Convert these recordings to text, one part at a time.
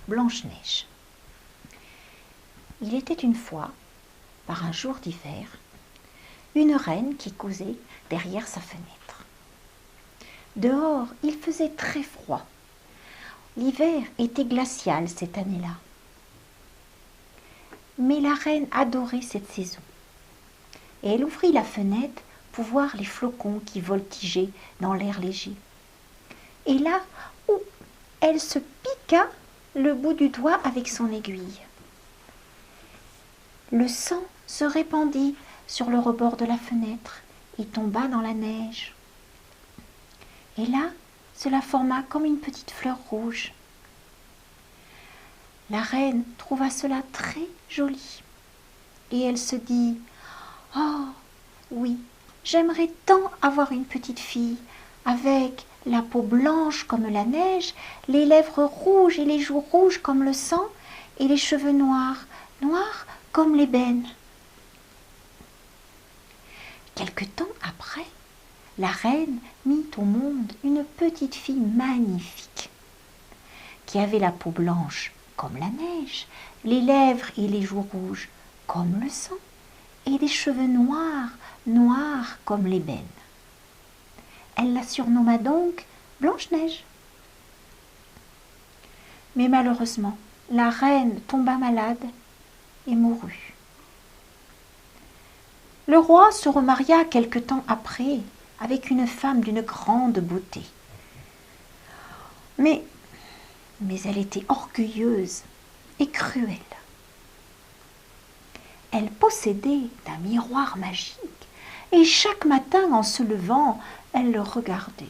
Blanche-Neige. Il était une fois, par un jour d'hiver, une reine qui causait derrière sa fenêtre. Dehors, il faisait très froid. L'hiver était glacial cette année-là. Mais la reine adorait cette saison. Et elle ouvrit la fenêtre pour voir les flocons qui voltigeaient dans l'air léger. Et là, elle se piqua le bout du doigt avec son aiguille. Le sang se répandit sur le rebord de la fenêtre et tomba dans la neige. Et là, cela forma comme une petite fleur rouge. La reine trouva cela très joli. Et elle se dit « Oh, oui, j'aimerais tant avoir une petite fille avec la peau blanche comme la neige, les lèvres rouges et les joues rouges comme le sang, et les cheveux noirs, noirs comme l'ébène. » Quelque temps après, la reine mit au monde une petite fille magnifique, qui avait la peau blanche comme la neige, les lèvres et les joues rouges comme le sang, et des cheveux noirs, noirs comme l'ébène. Elle la surnomma donc Blanche-Neige. Mais malheureusement, la reine tomba malade et mourut. Le roi se remaria quelque temps après avec une femme d'une grande beauté. Mais elle était orgueilleuse et cruelle. Elle possédait un miroir magique et chaque matin en se levant, elle le regardait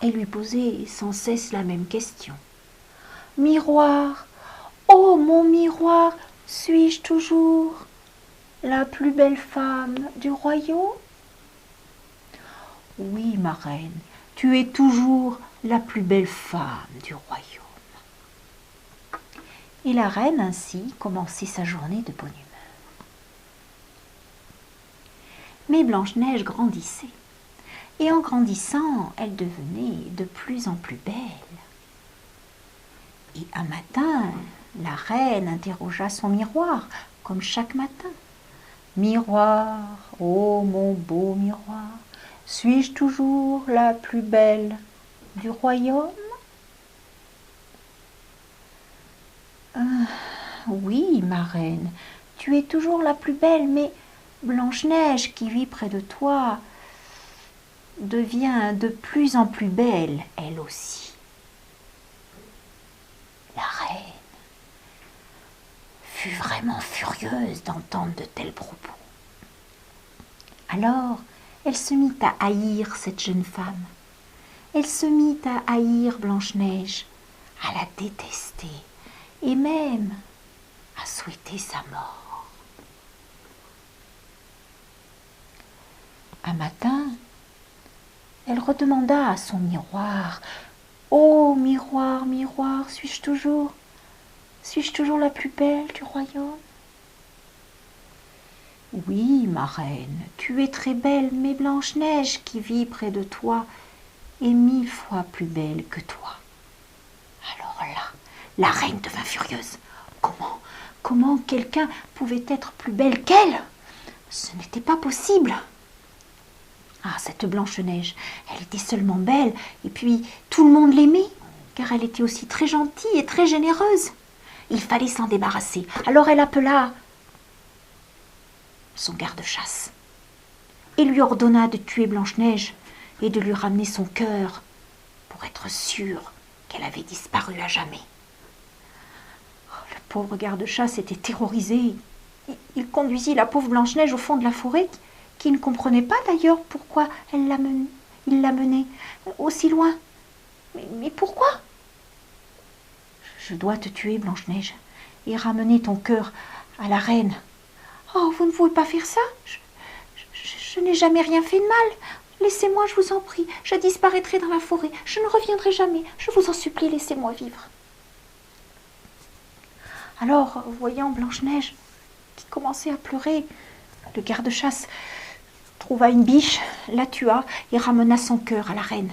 et lui posait sans cesse la même question. « Miroir, oh mon miroir, suis-je toujours la plus belle femme du royaume ?»« Oui, ma reine, tu es toujours la plus belle femme du royaume. » Et la reine ainsi commençait sa journée de bonne humeur. Mais Blanche-Neige grandissait, et en grandissant, elle devenait de plus en plus belle. Et un matin, la reine interrogea son miroir, comme chaque matin. « Miroir, ô mon beau miroir, suis-je toujours la plus belle du royaume ?» Oui, ma reine, tu es toujours la plus belle, mais Blanche-Neige, qui vit près de toi, devient de plus en plus belle, elle aussi. La reine fut vraiment furieuse d'entendre de tels propos. Alors, elle se mit à haïr cette jeune femme. Elle se mit à haïr Blanche-Neige, à la détester et même à souhaiter sa mort. Un matin, elle redemanda à son miroir « Oh, miroir, miroir, suis-je toujours la plus belle du royaume ?» « Oui, ma reine, tu es très belle, mais Blanche-Neige, qui vit près de toi, est 1000 fois plus belle que toi. » Alors là, la reine devint furieuse. Comment quelqu'un pouvait être plus belle qu'elle? Ce n'était pas possible. Ah, cette Blanche-Neige, elle était seulement belle, et puis tout le monde l'aimait, car elle était aussi très gentille et très généreuse. Il fallait s'en débarrasser. Alors elle appela son garde-chasse et lui ordonna de tuer Blanche-Neige et de lui ramener son cœur pour être sûre qu'elle avait disparu à jamais. Le pauvre garde-chasse était terrorisé. Il conduisit la pauvre Blanche-Neige au fond de la forêt, qui ne comprenait pas d'ailleurs pourquoi il la menait aussi loin. Mais pourquoi? « Je dois te tuer, Blanche-Neige, et ramener ton cœur à la reine. »« Oh, vous ne pouvez pas faire ça. Je n'ai jamais rien fait de mal. Laissez-moi, je vous en prie. Je disparaîtrai dans la forêt. Je ne reviendrai jamais. Je vous en supplie, laissez-moi vivre. » Alors, voyant Blanche-Neige qui commençait à pleurer, le garde-chasse trouva une biche, la tua et ramena son cœur à la reine.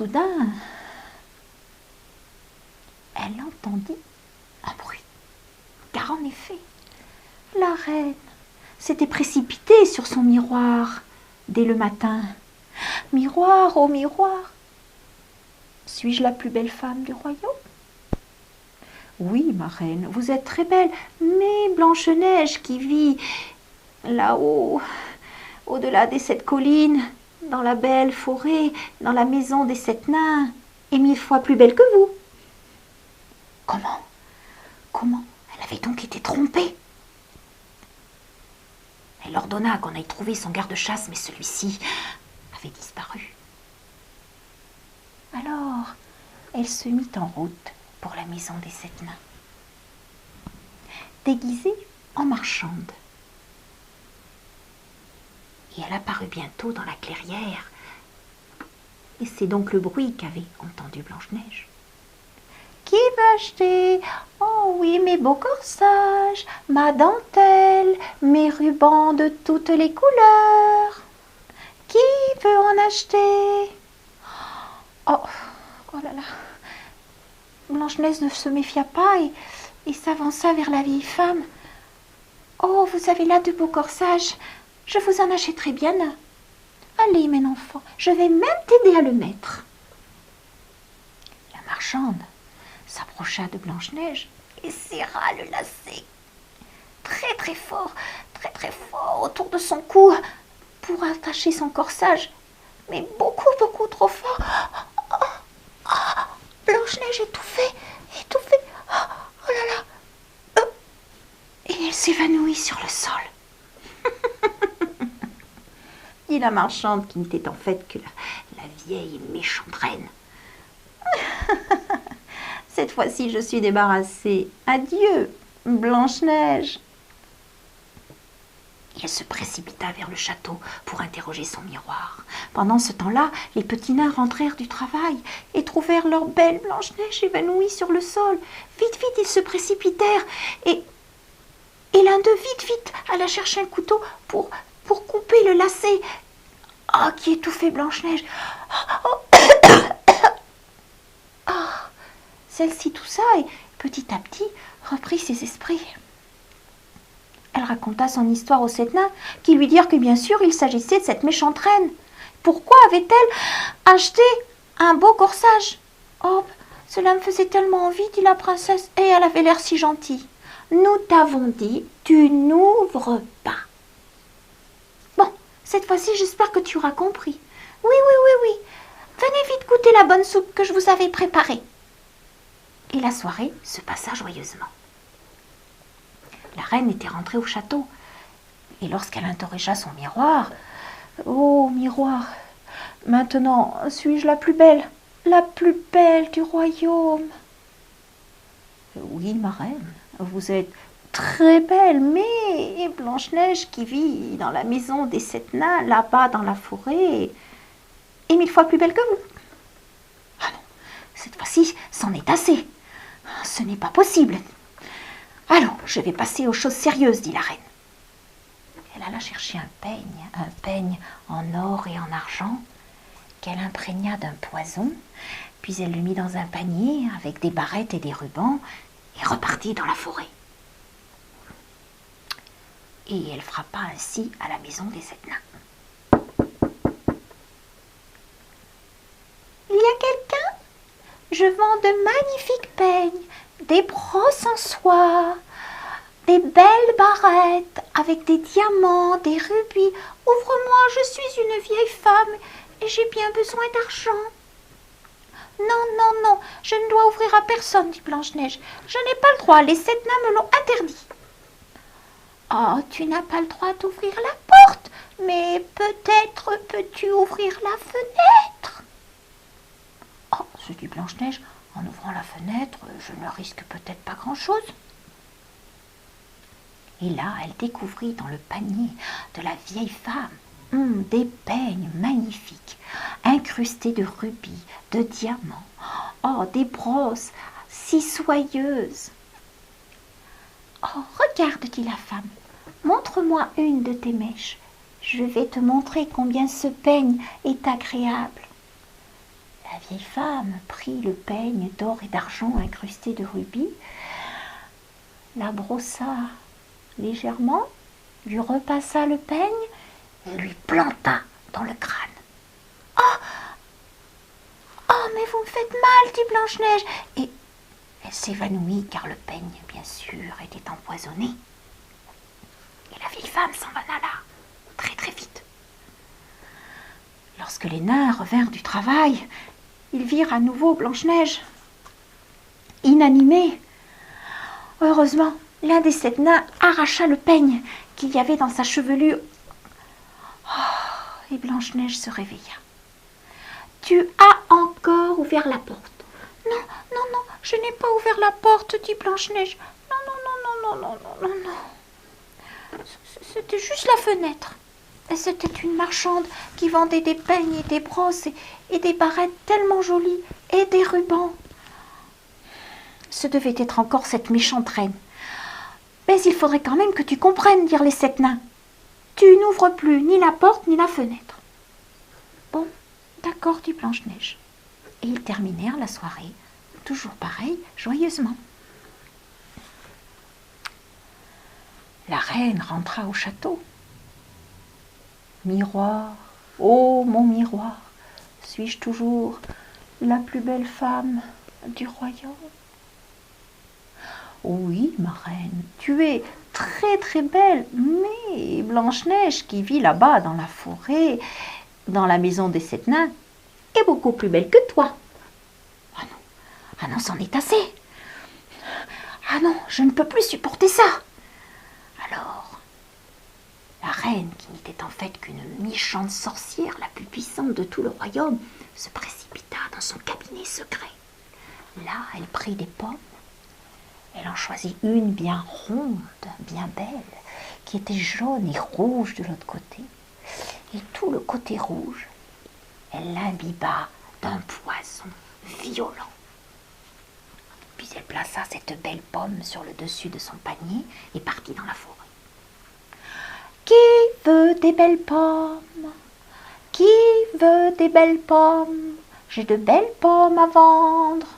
soudain, elle entendit un bruit. Car en effet, la reine s'était précipitée sur son miroir dès le matin. Miroir, ô miroir, suis-je la plus belle femme du royaume? Oui, ma reine, vous êtes très belle, mais Blanche-Neige qui vit là-haut, au-delà des 7 collines, dans la belle forêt, dans la maison des 7 nains, est 1000 fois plus belle que vous. Comment elle avait donc été trompée? Elle ordonna qu'on aille trouver son garde-chasse, mais celui-ci avait disparu. Alors, elle se mit en route pour la maison des 7 nains, déguisée en marchande. Et elle apparut bientôt dans la clairière, et c'est donc le bruit qu'avait entendu Blanche-Neige. Qui veut acheter? Oh oui, mes beaux corsages, ma dentelle, mes rubans de toutes les couleurs. Qui veut en acheter? Oh là là. Blanche-Neige ne se méfia pas et s'avança vers la vieille femme. Oh, vous avez là de beaux corsages, je vous en achèterai bien un. Allez, mon enfant, je vais même t'aider à le mettre. La marchande s'approcha de Blanche-Neige et serra le lacet très fort autour de son cou pour attacher son corsage, mais beaucoup trop fort. Blanche-Neige étouffait. Oh là là. Et elle s'évanouit sur le sol. Dit la marchande, qui n'était en fait que la vieille et méchante reine. Cette fois-ci, je suis débarrassée. Adieu, Blanche-Neige. Et elle se précipita vers le château pour interroger son miroir. Pendant ce temps-là, les petits nains rentrèrent du travail et trouvèrent leur belle Blanche-Neige évanouie sur le sol. Vite, ils se précipitèrent et l'un d'eux, vite, alla chercher un couteau pour couper le lacet. Oh, qui étouffait Blanche-Neige. Celle-ci toussa et petit à petit reprit ses esprits. Elle raconta son histoire aux 7 nains qui lui dirent que bien sûr il s'agissait de cette méchante reine. Pourquoi avait-elle acheté un beau corsage? Oh, cela me faisait tellement envie, dit la princesse, et elle avait l'air si gentille. Nous t'avons dit, tu n'ouvres pas. Bon, cette fois-ci, j'espère que tu auras compris. Oui. Venez vite goûter la bonne soupe que je vous avais préparée. Et la soirée se passa joyeusement. La reine était rentrée au château, et lorsqu'elle interrogea son miroir, « Oh, miroir, maintenant suis-je la plus belle du royaume ?» Oui, ma reine, vous êtes très belle, mais Blanche-Neige qui vit dans la maison des 7 nains, là-bas dans la forêt, est 1000 fois plus belle que vous. Ah non, cette fois-ci, c'en est assez. Ce n'est pas possible. Allons, je vais passer aux choses sérieuses, dit la reine. Elle alla chercher un peigne en or et en argent, qu'elle imprégna d'un poison, puis elle le mit dans un panier avec des barrettes et des rubans, et repartit dans la forêt. Et elle frappa ainsi à la maison des 7 nains. Il y a quelqu'un? Je vends de magnifiques peignes, des brosses en soie, des belles barrettes avec des diamants, des rubis. Ouvre-moi, je suis une vieille femme et j'ai bien besoin d'argent. Non, je ne dois ouvrir à personne, dit Blanche-Neige. Je n'ai pas le droit, les 7 nains me l'ont interdit. Oh, tu n'as pas le droit d'ouvrir la porte, mais peut-être peux-tu ouvrir la fenêtre. Oh, se dit Blanche-Neige, en ouvrant la fenêtre, je ne risque peut-être pas grand-chose. Et là, elle découvrit dans le panier de la vieille femme des peignes magnifiques, incrustés de rubis, de diamants, oh, des brosses si soyeuses. Oh, regarde, dit la femme, montre-moi une de tes mèches. Je vais te montrer combien ce peigne est agréable. La vieille femme prit le peigne d'or et d'argent incrusté de rubis, la brossa légèrement, lui repassa le peigne et lui planta dans le crâne. Oh, mais vous me faites mal, dit Blanche-Neige. Et elle s'évanouit car le peigne, bien sûr, était empoisonné. Et la vieille femme s'en alla très très vite. Lorsque les nains revinrent du travail, ils virent à nouveau Blanche-Neige, inanimée. Heureusement, l'un des 7 nains arracha le peigne qu'il y avait dans sa chevelure. Oh, et Blanche-Neige se réveilla. « Tu as encore ouvert la porte. »« Non, non, non, je n'ai pas ouvert la porte, dit Blanche-Neige. Non, non, non, non, non, non, non, non. C'était juste la fenêtre. Et c'était une marchande qui vendait des peignes et des brosses et des barrettes tellement jolies et des rubans. Ce devait être encore cette méchante reine. Mais il faudrait quand même que tu comprennes, dirent les 7 nains. Tu n'ouvres plus ni la porte ni la fenêtre. Bon, d'accord, dit Blanche-Neige. Et ils terminèrent la soirée, toujours pareil, joyeusement. La reine rentra au château. Miroir, ô mon miroir, suis-je toujours la plus belle femme du royaume? Oui, ma reine, tu es très très belle, mais Blanche-Neige, qui vit là-bas dans la forêt, dans la maison des 7 nains, est beaucoup plus belle que toi. Ah non, c'en est assez. Ah non, je ne peux plus supporter ça. Alors, la reine, qui n'était en fait qu'une méchante sorcière, la plus puissante de tout le royaume, se précipita dans son cabinet secret. Là, elle prit des pommes. Elle en choisit une bien ronde, bien belle, qui était jaune et rouge de l'autre côté. Et tout le côté rouge, elle l'imbiba d'un poison violent. Puis elle plaça cette belle pomme sur le dessus de son panier et partit dans la forêt. Qui veut des belles pommes? Qui veut des belles pommes? J'ai de belles pommes à vendre.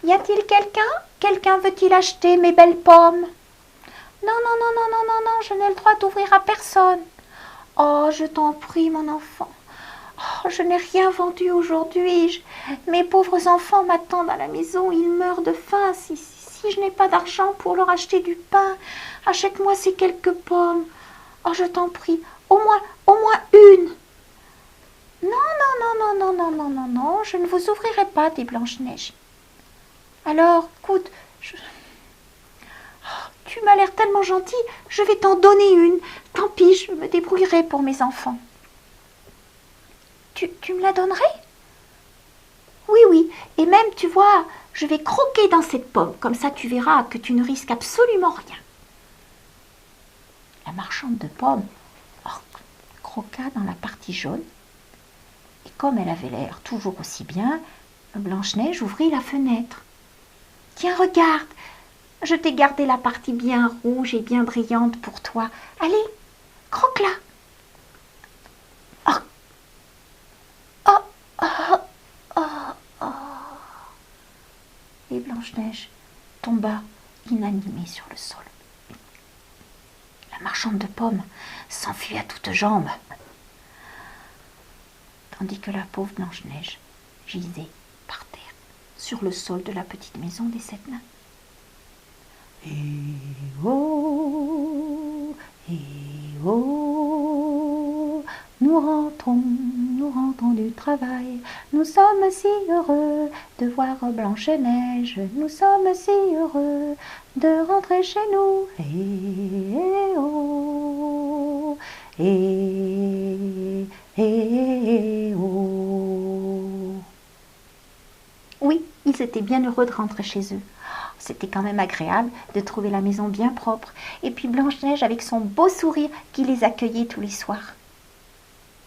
Y a-t-il quelqu'un? Quelqu'un veut-il acheter mes belles pommes? Non, non, non, non, non, non, non, je n'ai le droit d'ouvrir à personne. Oh, je t'en prie, mon enfant. Oh, je n'ai rien vendu aujourd'hui. Mes pauvres enfants m'attendent à la maison. Ils meurent de faim. Si je n'ai pas d'argent pour leur acheter du pain, achète-moi ces quelques pommes. Oh, je t'en prie, au moins une. Non, non, non, non, non, non, non, non, non, je ne vous ouvrirai pas, dit Blanche-Neige. Alors, écoute, tu m'as l'air tellement gentil, je vais t'en donner une. Tant pis, je me débrouillerai pour mes enfants. Tu me la donnerais? Oui, oui, et même, tu vois, je vais croquer dans cette pomme, comme ça tu verras que tu ne risques absolument rien. La marchande de pommes croqua dans la partie jaune, et comme elle avait l'air toujours aussi bien, Blanche-Neige ouvrit la fenêtre. Tiens, regarde, je t'ai gardé la partie bien rouge et bien brillante pour toi. Allez, croque-la. Oh, oh, oh, oh, oh. Et Blanche-Neige tomba inanimée sur le sol. La marchande de pommes s'enfuit à toutes jambes, tandis que la pauvre Blanche-Neige gisait par terre sur le sol de la petite maison des 7 nains. Et oh, nous rentrons du travail. Nous sommes si heureux de voir Blanche-Neige. Nous sommes si heureux de rentrer chez nous. Et oh, et oh. Oui, ils étaient bien heureux de rentrer chez eux. C'était quand même agréable de trouver la maison bien propre, et puis Blanche-Neige avec son beau sourire qui les accueillait tous les soirs.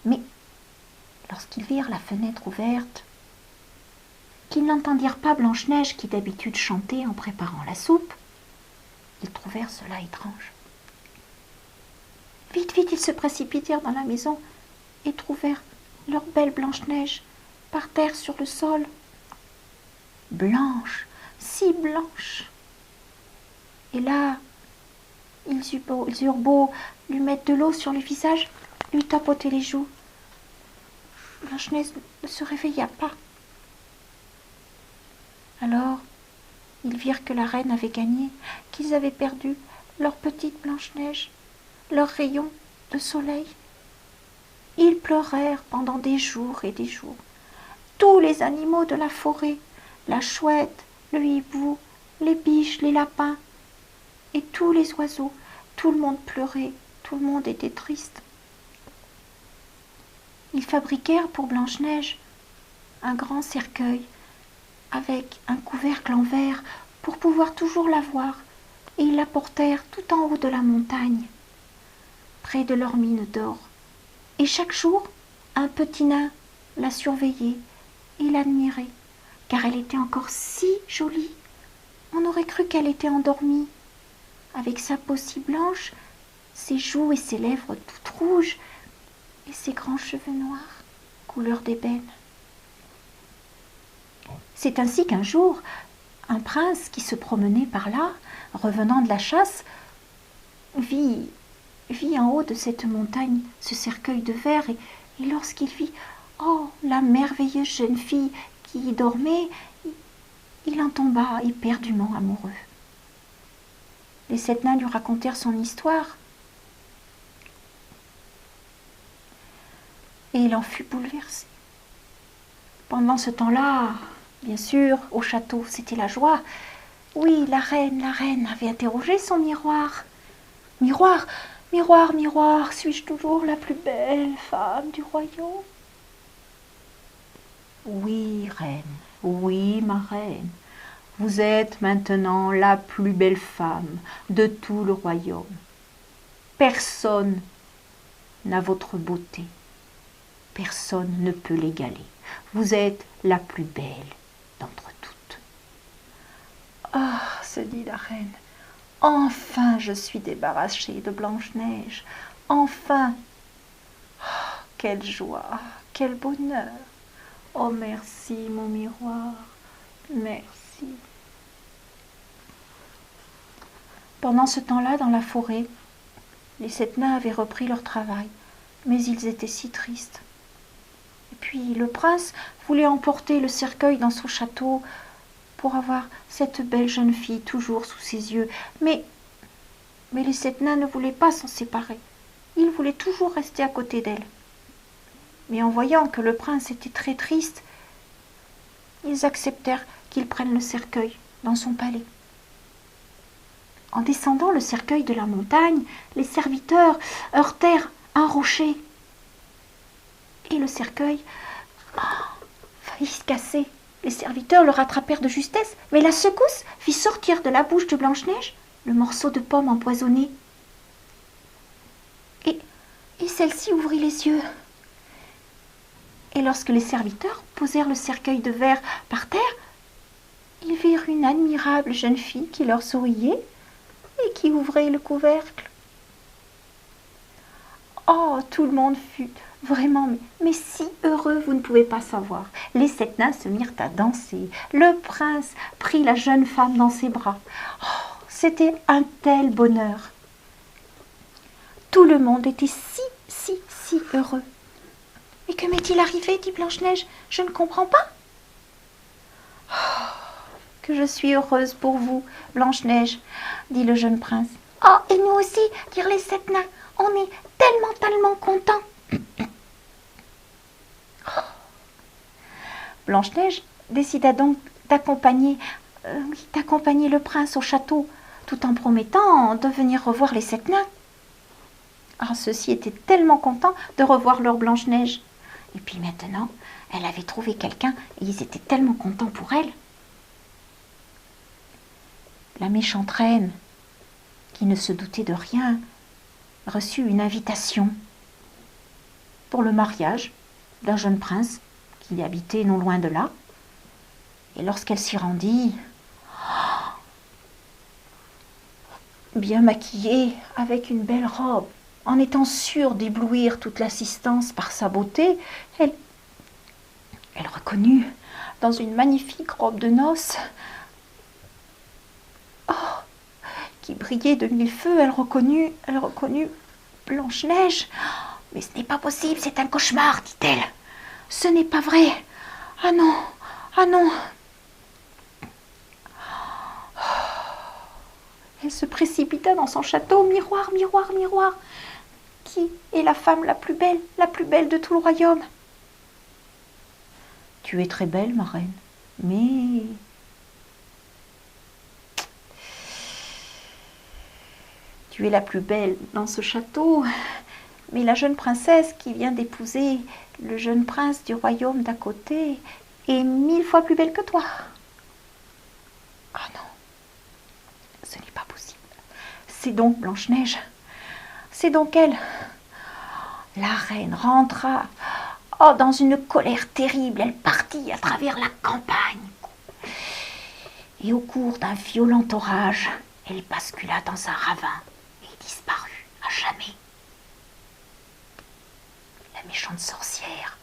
Mais lorsqu'ils virent la fenêtre ouverte, qu'ils n'entendirent pas Blanche-Neige qui d'habitude chantait en préparant la soupe, ils trouvèrent cela étrange. Vite, vite, ils se précipitèrent dans la maison et trouvèrent leur belle Blanche-Neige, par terre sur le sol. Blanche, si blanche. Et là, ils eurent beau lui mettre de l'eau sur le visage, lui tapoter les joues. Blanche-Neige ne se réveilla pas. Alors, ils virent que la reine avait gagné, qu'ils avaient perdu leur petite Blanche-Neige, leur rayon de soleil. Ils pleurèrent pendant des jours et des jours. Tous les animaux de la forêt, la chouette, le hibou, les biches, les lapins, et tous les oiseaux, tout le monde pleurait, tout le monde était triste. Ils fabriquèrent pour Blanche-Neige un grand cercueil avec un couvercle en verre pour pouvoir toujours la voir, et ils la portèrent tout en haut de la montagne, près de leur mine d'or. Et chaque jour, un petit nain la surveillait et l'admirait, car elle était encore si jolie. On aurait cru qu'elle était endormie, avec sa peau si blanche, ses joues et ses lèvres toutes rouges, et ses grands cheveux noirs, couleur d'ébène. C'est ainsi qu'un jour, un prince qui se promenait par là, revenant de la chasse, vit en haut de cette montagne ce cercueil de verre, et lorsqu'il vit la merveilleuse jeune fille qui y dormait, il en tomba éperdument amoureux. Les 7 nains lui racontèrent son histoire, et il en fut bouleversé. Pendant ce temps-là, bien sûr, au château, c'était la joie. Oui, la reine avait interrogé son miroir. « Miroir, miroir, miroir, suis-je toujours la plus belle femme du royaume ?» ?»« Oui, reine, oui, ma reine, vous êtes maintenant la plus belle femme de tout le royaume. Personne n'a votre beauté. Personne ne peut l'égaler. Vous êtes la plus belle d'entre toutes. » Ah, se dit la reine, enfin je suis débarrassée de Blanche-Neige. Enfin. Oh, quelle joie, quel bonheur. Oh, merci, mon miroir. Merci. Pendant ce temps-là, dans la forêt, les 7 nains avaient repris leur travail, mais ils étaient si tristes. Et puis le prince voulait emporter le cercueil dans son château pour avoir cette belle jeune fille toujours sous ses yeux. Mais les 7 nains ne voulaient pas s'en séparer. Ils voulaient toujours rester à côté d'elle. Mais en voyant que le prince était très triste, ils acceptèrent qu'il prenne le cercueil dans son palais. En descendant le cercueil de la montagne, les serviteurs heurtèrent un rocher. Et le cercueil faillit se casser. Les serviteurs le rattrapèrent de justesse, mais la secousse fit sortir de la bouche de Blanche-Neige le morceau de pomme empoisonné. Et celle-ci ouvrit les yeux. Et lorsque les serviteurs posèrent le cercueil de verre par terre, ils virent une admirable jeune fille qui leur souriait et qui ouvrait le couvercle. Oh, tout le monde fut vraiment, mais si heureux, vous ne pouvez pas savoir. Les 7 nains se mirent à danser. Le prince prit la jeune femme dans ses bras. Oh, c'était un tel bonheur. Tout le monde était si heureux. « Mais que m'est-il arrivé ?» dit Blanche-Neige. « Je ne comprends pas. »« Oh, que je suis heureuse pour vous, Blanche-Neige, » dit le jeune prince. « Oh, et nous aussi, dirent les 7 nains. On est tellement contents. » Blanche-Neige décida donc d'accompagner le prince au château, tout en promettant de venir revoir les 7 nains. Ah, ceux-ci étaient tellement contents de revoir leur Blanche-Neige. Et puis maintenant, elle avait trouvé quelqu'un et ils étaient tellement contents pour elle. La méchante reine, qui ne se doutait de rien, reçut une invitation pour le mariage d'un jeune prince qui habitait non loin de là. Et lorsqu'elle s'y rendit, bien maquillée, avec une belle robe en étant sûre d'éblouir toute l'assistance par sa beauté, elle reconnut dans une magnifique robe de noces, qui brillait de mille feux, elle reconnut Blanche-Neige. « Mais ce n'est pas possible, c'est un cauchemar, dit-elle. Ce n'est pas vrai. Ah non, ah non. » Elle se précipita dans son château. « Miroir, miroir, miroir, qui est la femme la plus belle de tout le royaume ?»« Tu es très belle, ma reine, mais... » Tu es la plus belle dans ce château, mais la jeune princesse qui vient d'épouser le jeune prince du royaume d'à côté est 1000 fois plus belle que toi. Ah non, ce n'est pas possible. C'est donc Blanche-Neige. C'est donc elle. La reine rentra dans une colère terrible. Elle partit à travers la campagne. Et au cours d'un violent orage, elle bascula dans un ravin et disparut à jamais. La méchante sorcière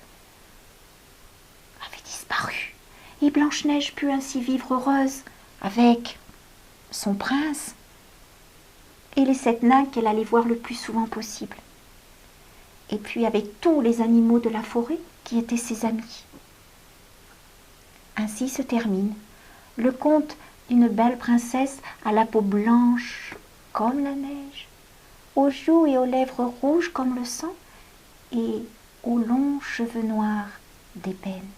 avait disparu. Et Blanche-Neige put ainsi vivre heureuse avec son prince et les 7 nains qu'elle allait voir le plus souvent possible. Et puis avec tous les animaux de la forêt qui étaient ses amis. Ainsi se termine le conte d'une belle princesse à la peau blanche comme la neige, aux joues et aux lèvres rouges comme le sang, et aux longs cheveux noirs d'ébène.